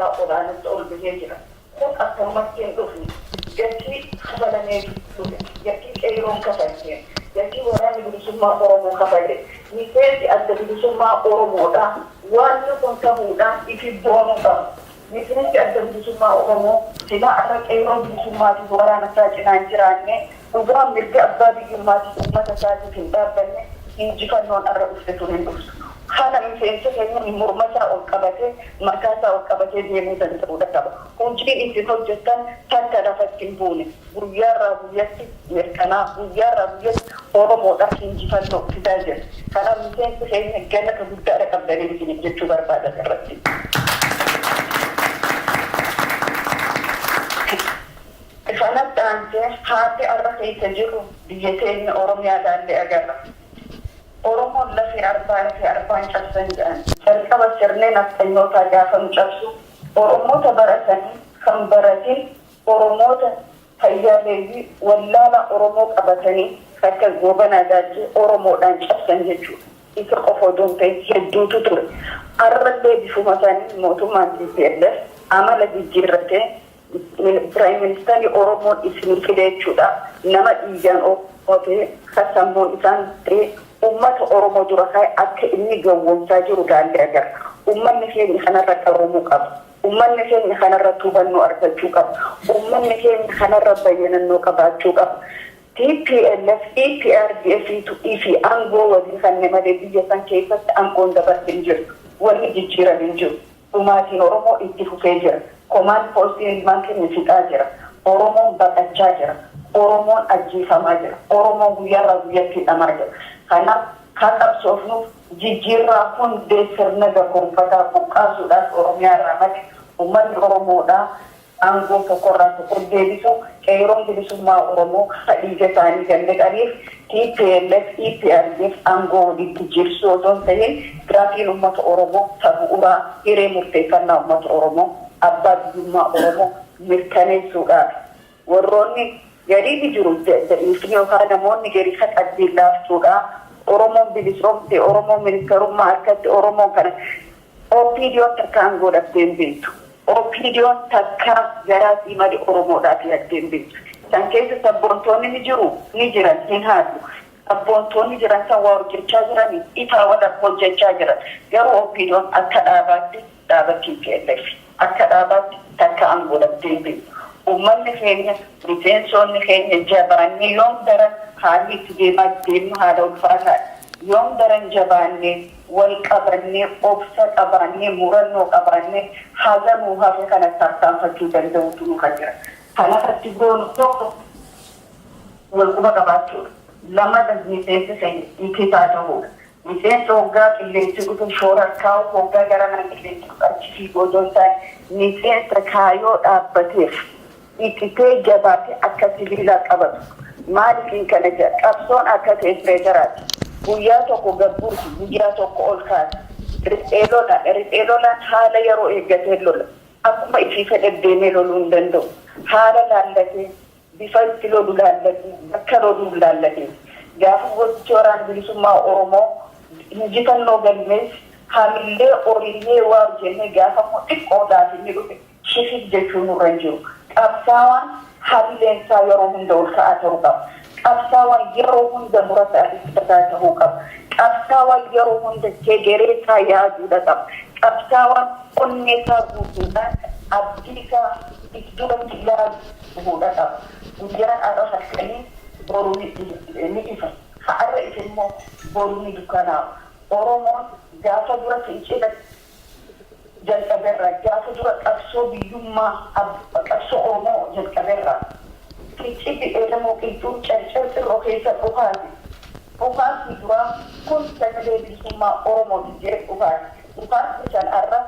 sadarkaa olaanaatti ol bahee jira. Kun akkanumatti hin dhufne gatii kafalamee dhufe gatii qeeroon kafalteen gatii waraanni bilisummaa Oromoo kafalee miseensi adda bilisummaa Oromoodhaa waan kun ta'uudhaan ifi boonuu qabu. Miseensi adda bilisummaa Oromoo silaa akka qeeroon bilisummaatiif waraana isaa cinaan jiraanne dhugaan mirga abbaa biyyummaatiif uummata isaatiif hin dhaabbanne injifannoon irra dhufte tun hin dhuftu. Kana miseensa keenya mormasaa ol qabatee maqaasaa ol qabatee deemuu danda'uudha qaba. Hojiin isin hojjettan takka lafatti hin buune guyyaarraa guyyatti mirkanaa guyyaarraa guyyatti Oromoodhaaf injifannoo fidaa jira. Kanaaf miseensa keenya galata guddaadha qabdanii isiniif jechuu barbaada irratti. Kanatti aantee haati arra keessa jiru biyya keenya Oromiyaadhaallee agarra. Oromoon lafee arbaan cabsan jedhan jalqaba sirneen aftanyootaa gaafa nu cabsu Oromoota baratanii kan baratin Oromoota fayyaaleeyyii wallaala Oromoo qabatanii akka goobanaa gaajjee Oromoodhaan cabsan jechuudha. Isa qofa odoo hin ta'in hedduutu ture. Arrallee bifuma isaanii mootummaan TPLF amala jijjiirratee Piraayim Ministeerri Oromoon isin fide jechuudha. Nama dhiigaan ootee sammuun isaan ta'e ummata Oromoo dura kaa'e akka inni gowwoomsaa jiru ilaallee agarra. Ummanni keenya kanarra qaromuu qaba. Ummanni keenya kanarra hubannoo argachuu qaba. Ummanni keenya kanarra bayyanannoo qabaachuu qaba. TPLF, EPRDF fi aangoo waliin kan malee biyya san keessatti aangoon dabartee hin jiru. Wanni jijjiirame hin jiru. Dhumaatiin Oromoo itti fufee jira. Komaan poostiin ilmaan keenya fixaa jira. Oromoon baqachaa jira. Oromoon ajjeefamaa jira. Oromoon guyyaarraa guyyatti hidhamaa jira. Kanaaf kan qabsoofnuuf jijjiirraa hundee sirna gabbonfataa buqqaasuudhaaf Oromiyaa irraa malee uummanni Oromoodhaa aangoo tokkorraa tokko deebisu qeeroon bilisummaa Oromoo dhiiga isaanii gannaqaniif TPLF, EPRDF aangoo walitti jirsuu otoo hin ta'in giraafiin uummata Oromoo bu'uuraa hiree murteeffannaa uummata Oromoo abbaa biyyummaa Oromoo mirkaneessuudhaaf warroonni gadi jiru jedhanii yookaan namoonni gadi kan addiin laaftuudha. Oromoon bilisoomte Oromoon ministarummaa harkatti Oromoon kana OPDOon takka aangoo dhabdee hin beektu. OPDOon takka garaa siimali Oromoodhaaf yaadde hin beektu. San keessa sabboontoonni ni jiru ni jiran hin haatu. Sabboontoonni jiran san waa hojjechaa jiranii ifaa wal hojjechaa jiran. Garuu OPDOon akka dhaabaatti dhaabatii TPLF akka dhaabaatti takka aangoo dhabdee hin beektu. Ummanni keenya miseensonni keenya jabaannee yoom daran haalli itti deemu haala ulfaataadha. Yoom daran jabaannee wal qabannee obsa qabaannee murannoo qabaannee haganuu hafe kana tarkaanfachuu danda'utu nu kan jira. Kanarratti goonu tokko wal quba qabaachuudha. Lamada miseensa keenya hiikisaa ta'uudha. Miseensa hoggaa qilleensi dhufu shoora kaa'u hoggaa gara mana qilleensi achi fiigoo otoo hin taane miseensa kaayoo dhaabbateef ittitee jabaate akka sibiilaa qabatu. Maaliifin kana jedha qabsoon akka teempireecharaati. Guyyaa tokko gabbuuti guyyaa tokko ol kaasa. Riphee lolaan haala yeroo eeggatee lola. Akkuma ifii fedhe deemee loluu hin danda'u. Haala laallatee bifa itti lolu laallatee bakka loluu laallatee. Gaafa gochi waraana bilisummaa Oromoo injifannoo galmees hamillee oriillee waa hojjennee gaafa immoo xiqqoodhaaf inni dhufe shifif jechuun nurra hin jiru. Qabsaawaan haalileensaa yeroo hunda ol ka'aa ta'uu qaba. Qabsaawaan yeroo hunda murataa fixataa ta'uu qaba. Qabsaawaan yeroo hunda jegereesaa yaaduudha qaba. Qabsaawaan onneesaa guutuudhaan abdiisaa iddootti ilaaluudha qaba. Guyyaan arra halkanii boruu ni ifa. Har'a ifa immoo boruu ni dukkanaa'a. Oromoon gaafa dura fincila jalqabeerraa gaafa dura qabsoo biyyummaa qabsoo Oromoo jalqabeerraa fincilli dheedamoo qilxuu carcarxirroo keessa dhufaati. Dhufaati duraa kun sagalee bilisummaa Oromooti jedhe dhufaati. Dhufaati san irra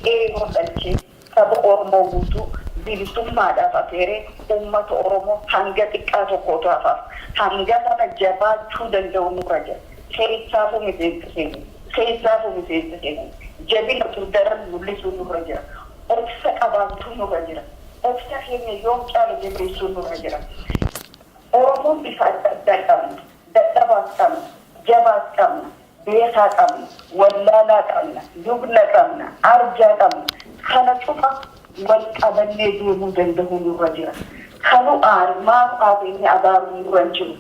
qeeroo dhalchee saba Oromoo guutuu bilisummaadhaaf afeeree uummata Oromoo hanga xiqqaa tokkootu hafaaf. Hanga sana jabaachuu danda'u nurra jira. Keessaafuu miseensa keenya. Keessaafuu miseensa keenya. Jabina daran mul'isuu nurra jira. Obsa qabaachuu nurra jira. Obsa keenya yoom caala jabeessuu nurra jira. Oromoon bifa adda addaa qabna. Dadhabaas qabna. Jabaas qabna. Beekaa qabna. Wallaalaa qabna. Dugna qabna. Arjaa qabna. kana cufa wal qabannee deemuu danda'uu nurra jira. Kanu maaf qabeenya abaaruu nurra hin jiru.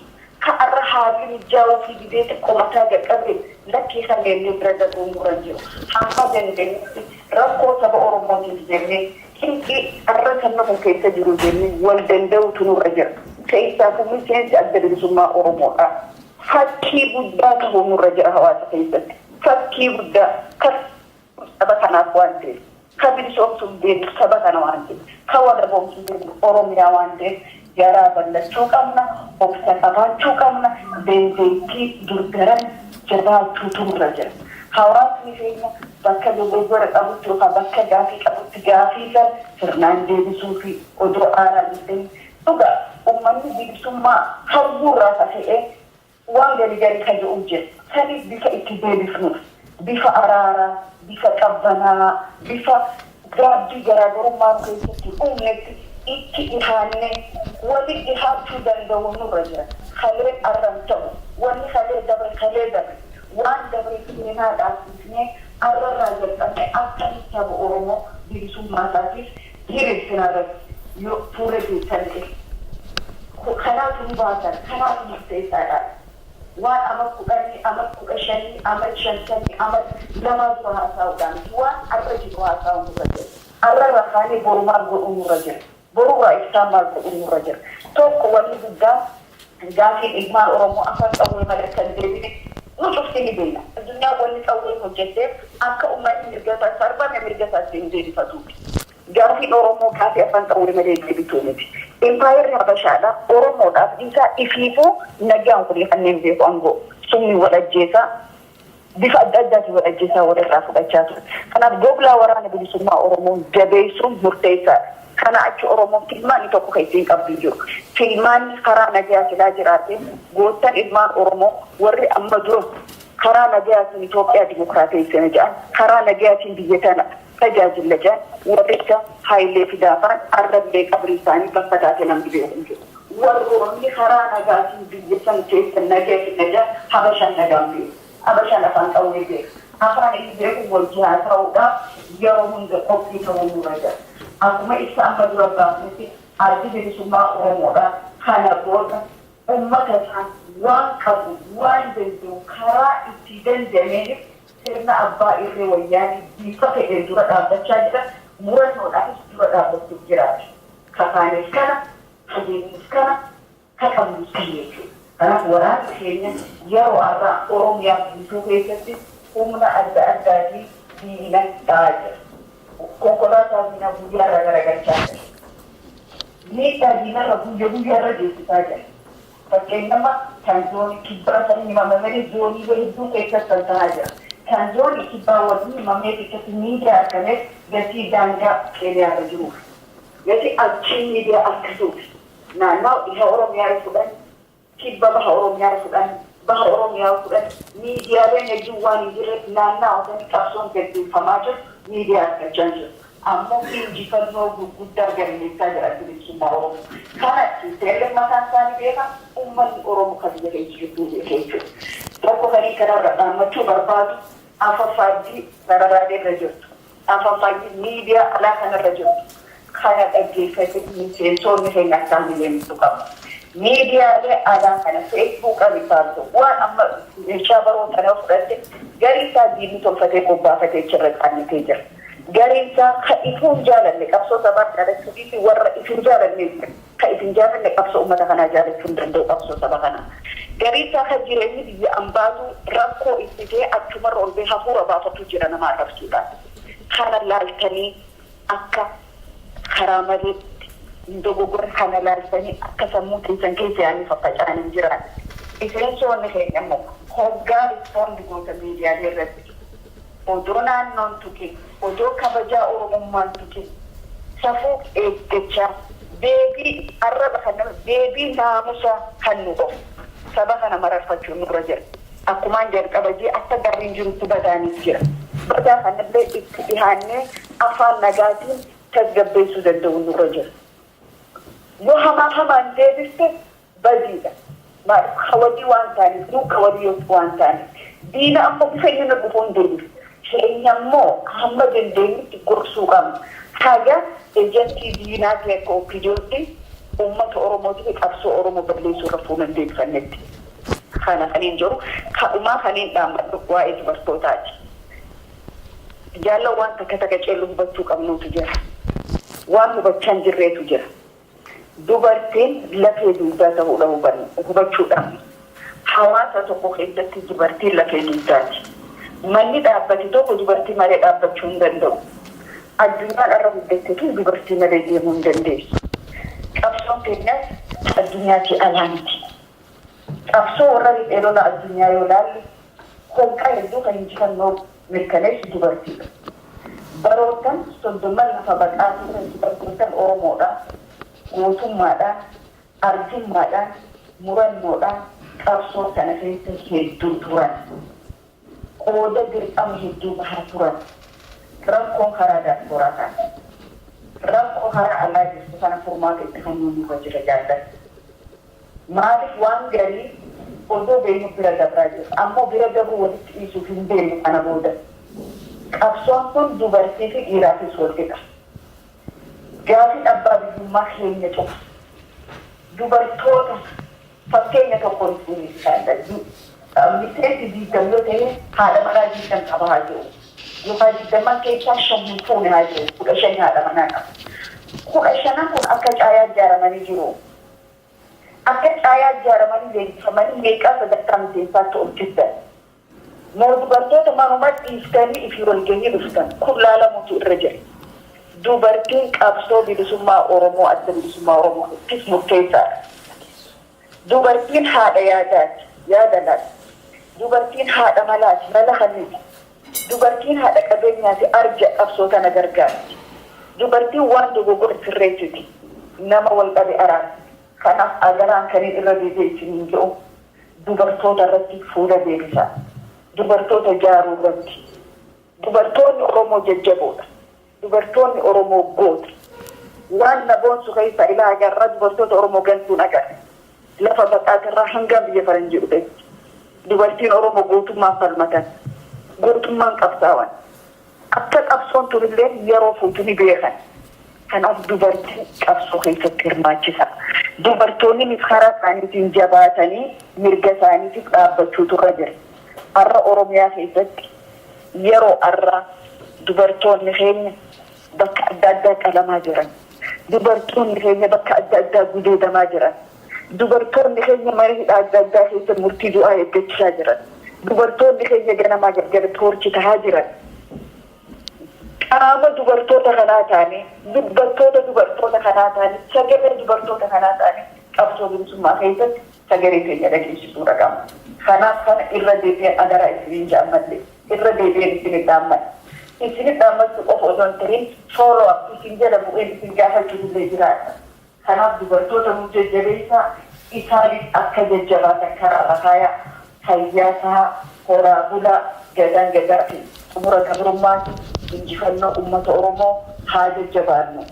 Ka'arra haalli mijaa'uu fi didee xiqqoo mataa qaqqabe lakkii kanneen bira darbuu nurra hin jiru. Hamma dandeenyetti rakkoo saba Oromootiif jennee hinqii arra kan nuuf keessa jiru jennee wal danda'utu nurra jira. Keessaafu miseensi adda bilisummaa Oromoodha. Fakkii guddaa ta'uu nurra jira hawaasa keessatti. Fakkii guddaa kan saba kanaaf waan ta'eef. Kan bilisoomsuuf deemu saba kana waan ta'eef. Kan warra boomsuuf deemu Oromiyaa waan ta'eef. Garaa ballachuu qabna, obsa qabaachuu qabna, dandeettii durgaran jabaachuutu nurra jira. Hawaasni keenya bakka dogoggora qabutti yookaan bakka gaafii qabutti gaafii san sirnaan deebisuu fi odoo aaraan hin dhugaa uummanni bilisummaa harbuurraa ta'ee waan gari kan jedhu jira. Saniif bifa itti deebifnuuf bifa araaraa, bifa qabbanaa, bifa gaabbii garaagarummaa keessatti uumnetti itti dhihaannee wali dhihaachuu danda'u nurra jira. Kalee arran ta'u wanni kalee dabre waan dabre seenaa dhaabsifnee arrarraa jalqabne akka saba Oromoo bilisummaa isaatiif hiriirsinaa irratti yoo fuula keessan ta'e. Kanaaf hin baasan, kanaaf murteessaadha. Waan ama 15, ama 5, ama 2 dura haasa'uudhaan waan arra jiru haasa'u nurra jira. Arra rafaanii borumaan godhuu nurra jira. Borurraa ibsaan maal godhuu nurra jira. Tokko wanni guddaan gaafiin ilmaan Oromoo afaan qawwee malee kan deebine nu cufti ni beekna. Addunyaa wanni qawwee hojjetteef akka uummanni mirgasaa sarbame mirgasaatti hin deebifatuuti. Gaafiin Oromoo gaafii afaan qawwee malee deebituu miti. Impaayerri Habashaadha Oromoodhaaf isaa ifiifuu nagaan kun kanneen beeku aangoo sumni walajjeesaa bifa adda addaatiin walajjeesaa walirraa fudhachaa ture. Kanaaf goglaa waraana bilisummaa Oromoo jabeessuun murteessaadha. Kana achi Oromoon filmaanni tokko kan ittiin qabdu jiru. Filmaanni karaa nagaa silaa jiraate goottan ilmaan Oromoo warri amma dura karaa nagaatiin Itoophiyaa dimokiraateessina jedhan karaa nagaatiin biyya tana tajaajila jedhan warricha Haayilee Fidaafaan arrablee qabrii isaanii bakka taate namni beeku jiru. Warroonni karaa nagaatiin biyya san keessa nagaatiin jedhan Habashaan nagaan beeku. Habashaan afaan qawwee beeku. Afaan inni beeku wal jihaa ta'uudhaaf yeroo hunda qophii ta'uu nurra jira. Akkuma isa amma dura baafnetti addi bilisummaa Oromoodha. Kana booda uummata isaan waan qabu waan danda'u karaa itti danda'ameen sirna abbaa irree wayyaanii bifa ta'een dura dhaabbachaa jira. Murannoodhaafis dura dhaabbachuuf jiraatu. Kafaanis kana, adeemis kana, kaqabnus kan jechuudha. Kanaaf waraanni keenya yeroo har'aa Oromiyaa bilisuu keessatti humna adda addaatiin diina ta'aa jira. Konkolaataa diinaa guyyaarraa garagalchaa jira. Miidhaa diinarra guyyaarra deessisaa jira. Fakkeenyaaf kan zoonii kibbaa sanii himamanii zoonii hedduu keessatti ta'aa jira. Kan zoonii kibbaa waliin himamee keessatti miidiyaa argameef gatii daangaa Keeniyaarra jiruuf. Gatii achii miidiyaa akkasuuf. Naannoo dhiha Oromiyaa fudhan, kibba baha Oromiyaa fudhan, baha Oromiyaa fudhan, miidiyaaleen hedduu waan hin jirreef naannoo osoo qabsoon gaggeeffamaa jiru. Media argachaa jiru. Ammoo injifannoo gurguddaa galmeessaa jira bilisummaa Oromoo. Kanatti seerri mataan isaanii beeka uummanni Oromoo kan biyya keessa jiru jechuudha. Tokko kanii kanarra dhaammachuu barbaadu afaffaaddii sararaalee irra jirtu. Afaffaaddii miidiyaa alaa kanarra jirtu. Kana dhaggeeffate miseensonni keenya isaan miidhamtu qabu. Miidiyaalee alaa kana feesbuuqaa bifaatu waan amma meeshaa baroota na fudhatte gariisaa diinni tolfatee qobbaafatee jirra qaannitee jira. Gariisaa ka ifuun jaalanne qabsoo sabaa jaalachuu fi warra ifuun jaalanne ka ifuun jaalanne qabsoo uummata kanaa jaalachuu hin danda'u qabsoo saba kanaa. Gariisaa ka jireenyi biyya ambaatu rakkoo ibsitee achumarra ol bee hafuura baafatu jira nama arrabsuudhaan. Kana laaltanii akka karaa malee dogoggora kana laaltanii akka sammuu keessan keessa yaa'anii faffaca'anii hin jiran. Miseensonni keenya immoo hoggaa rispoondii goota miidiyaalee irratti odoo naannoon tuqe odoo kabajaa Oromummaan tuqe safuu eeggachaa deebii arraba kana deebii naamusa kan nu qabu saba kana mararfachuu nurra jira. Akkumaan jalqaba jee akka gaariin jirutti badaanis jira. Badaa kanallee itti dhihaannee afaan nagaatiin tasgabbeessuu danda'u nurra jira. Yoo hamaan deebiste badiidha. Kawalii waan taaniif, nu kawalii waan taaniif. Diina amma bifa inni gufuun deebiif. Keenyammoo hamma dandeenyutti gorsuu qabna. Haga ejentii diinaa akka OPDOtti uummata Oromootiif qabsoo Oromoo balleessuu irra fuulan deebifannetti. Kana kaniin jiru ka'umaa kaniin dhaammadhu waa'ee dubartootaati. Jaalala waan takka ceelluu hubachuu qabnuutu jira. Waan hubachaa hin jirreetu jira. Dubartiin lafee dugdaa ta'uudha hubachuudhaan. Hawaasa tokko keessatti dubartiin lafee dugdaati. Manni dhaabbate tokko dubartii malee dhaabbachuu hin danda'u. Addunyaan irra guddatteetu dubartii malee deemuu hin dandeessu. Qabsoon keenyas addunyaatii alaanti. Qabsoo warra riqeelota addunyaa yoo laalle holqaa hedduu kan injifannoo mirkaneessu dubartiidha. Barootan soddoman lafa baqaatii kan dubartootan Oromoodhaan, gootummaadhaan, arjummaadhaan, murannoodhaan qabsoo sana keessa hedduu turan. Qooda dirqama hedduu bahaa turan. Rakkoon karaa daasporaa taate. Rakkoo karaa alaa jirtu kana furmaata itti kennuun irra jira jaallatti. Maaliif waan garii odoo beeknu bira dabraa jiru. Ammoo bira dabruu walitti dhiisuuf hin beeknu kana booda. Qabsoon kun dubartii fi dhiiraafis wal qixa. Gaafiin abbaa biyyummaa keenya cufa. Dubartoota fakkeenya tokkoon miseensi diigdam yoo ta'e haadha manaa diigdam qaba haa jiru. Yookaan diigdaman keessaa shan hin fuune haa jiru. 15 haadha manaa qaba. 15 kun akka caayaa ijaaramanii jiru. Akka caayaa ijaaramanii leenjifamanii meeqaa sadarkaa miseensaatti ol jiddan. Moo dubartoota manuma dhiiftanii ifii walgahii dhuftan kun laalamuutu irra jira. Dubartiin qabsoo bilisummaa Oromoo adda bilisummaa Oromoo ittis murteessaadha. Dubartiin haadha yaadaati, yaada laati. Dubartiin haadha malaati, mala haniiti. Dubartiin haadha qabeenyaati, arja qabsoo kana gargaarti. Dubartiin waan dogoggora sirreessiti, nama wal qabe araarti. Kanaaf agaraan kaniin irra deebi'eetiin hin jiru. Dubartoota irratti fuula deebisaa. Dubartoota jaaruu irratti. Dubartoonni Oromoo jajjaboodha. Dubartoonni Oromoo goota. Waan naboonsu keessaa ilaa agarraa dubartoota Oromoo gantuun agarra. Lafa baqaatirraa hanga biyya faranjii dhufetti. Dubartiin Oromoo gootummaan falmatan. Gootummaan qabsaawan. Akka qabsoon turillee yeroo fuutu ni beekan. Kanaaf dubartiin qabsoo keessatti hirmaachisa. Dubartoonni karaa isaaniitiin jabaatanii mirga isaaniitiif dhaabbachuutu irra jira. Har'a Oromiyaa keessatti yeroo har'aa dubartoonni keenya bakka adda addaa qalamaa jiran. Dubartoonni keenya bakka adda addaa gudeedamaa jiran. Dubartoonni keenya mana hidhaa adda addaa keessa murtii du'aa eeggachaa jiran. Dubartoonni keenya ganamaa gargar toorchi tahaa jiran. Qaama dubartoota kanaa taane, dubartoota kanaa taane, sagalee dubartoota kanaa taane qabsoo bilisummaa keessatti sagalee keenya dhageessisuudha qabna. Kanaaf kana irra deebi'een adaraa isiniin jaammadhe, irra deebi'een isin dhaammadhe. Isin dhaammattu qofa osoo hin ta'in sooloo isin jala bu'een isin gaafachuu illee jiraata. Kanaaf dubartoota nu jajjabeessaa isaanis akka jajjabaatan karaa rakaayaa fayyaa tahaa horaa bulaa gadaan gadaa fi xumura gabrummaati injifannoo uummata Oromoo haa jajjabaannu.